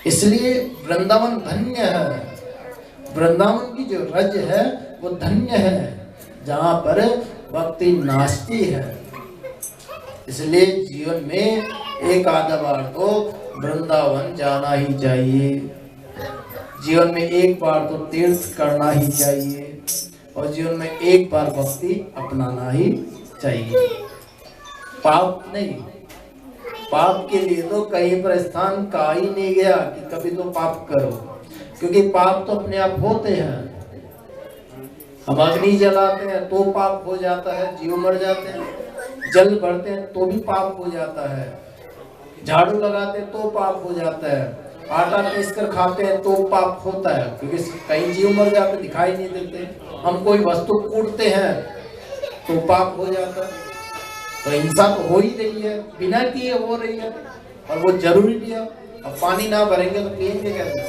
इसलिए वृंदावन धन्य है, वृंदावन की जो रज है वो धन्य है, जहाँ पर भक्ति नाचती है। इसलिए जीवन में एक आधा बार तो वृंदावन जाना ही चाहिए, जीवन में एक बार तो तीर्थ करना ही चाहिए, और जीवन में एक बार भक्ति अपनाना ही चाहिए। पाप नहीं, पाप के लिए तो कहीं पर स्थान कहा ही नहीं गया कि कभी तो पाप करो, क्योंकि पाप तो अपने आप होते हैं। हम अग्नि जलाते हैं तो पाप हो जाता है, जीव मर जाते हैं, जल भरते हैं तो भी पाप हो जाता है, झाड़ू लगाते हैं तो पाप हो जाता है, आटा पीस कर खाते हैं तो पाप होता है, क्योंकि कई जीव मर जाते दिखाई नहीं देते। हम कोई वस्तु कूटते हैं तो पाप हो जाता है। तो हिंसा तो हो ही रही है, बिना किए हो रही है, और वो जरूरी भी है। अब पानी ना भरेंगे तो पिएंगे कैसे?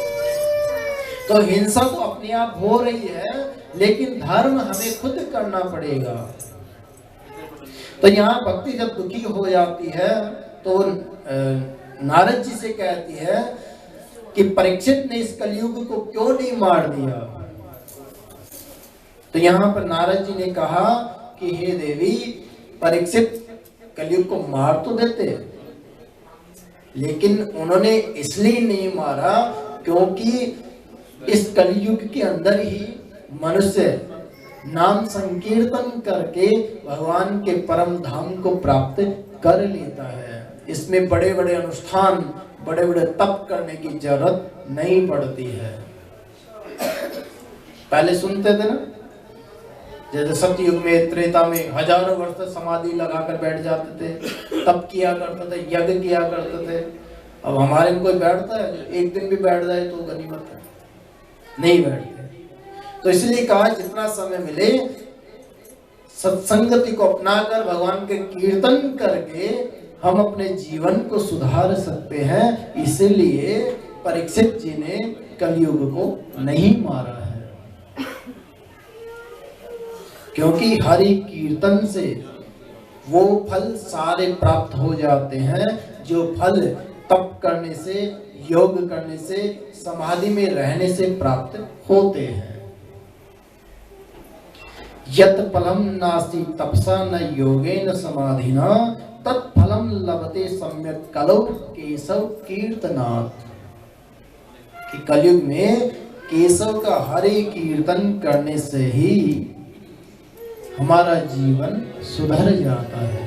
तो हिंसा तो अपने आप हो रही है, लेकिन धर्म हमें खुद करना पड़ेगा। तो यहाँ भक्ति जब दुखी हो जाती है तो नारद जी से कहती है कि परीक्षित ने इस कलयुग को क्यों नहीं मार दिया। तो यहाँ पर नारद जी ने कहा कि हे देवी, परीक्षित कलयुग को मार तो देते, लेकिन उन्होंने इसलिए नहीं मारा क्योंकि इस कलयुग के अंदर ही मनुष्य नाम संकीर्तन करके भगवान के परम धाम को प्राप्त कर लेता है। इसमें बड़े बड़े अनुष्ठान, बड़े बड़े तप करने की जरूरत नहीं पड़ती है। पहले सुनते थे ना, जैसे सतयुग में, त्रेता में हजारों वर्ष समाधि लगाकर बैठ जाते थे, तप किया करते थे, यज्ञ किया करते थे। अब हमारे में कोई बैठता है? एक दिन भी बैठ जाए तो गनीमत है, नहीं बैठते। तो इसलिए कहा जितना समय मिले सत्संगति को अपनाकर भगवान के कीर्तन करके हम अपने जीवन को सुधार सकते हैं। इसलिए परीक्षित जी ने कलयुग को नहीं मारा है, क्योंकि हरि कीर्तन से वो फल सारे प्राप्त हो जाते हैं जो फल तप करने से, योग करने से, समाधि में रहने से प्राप्त होते हैं। यत् फलम नास्ति तपसा न योगेन समाधिना तत्फलम लभते सम्यक कलौ केशव कीर्तनात्। कि कलयुग में केशव का हरि कीर्तन करने से ही हमारा जीवन सुधर जाता है।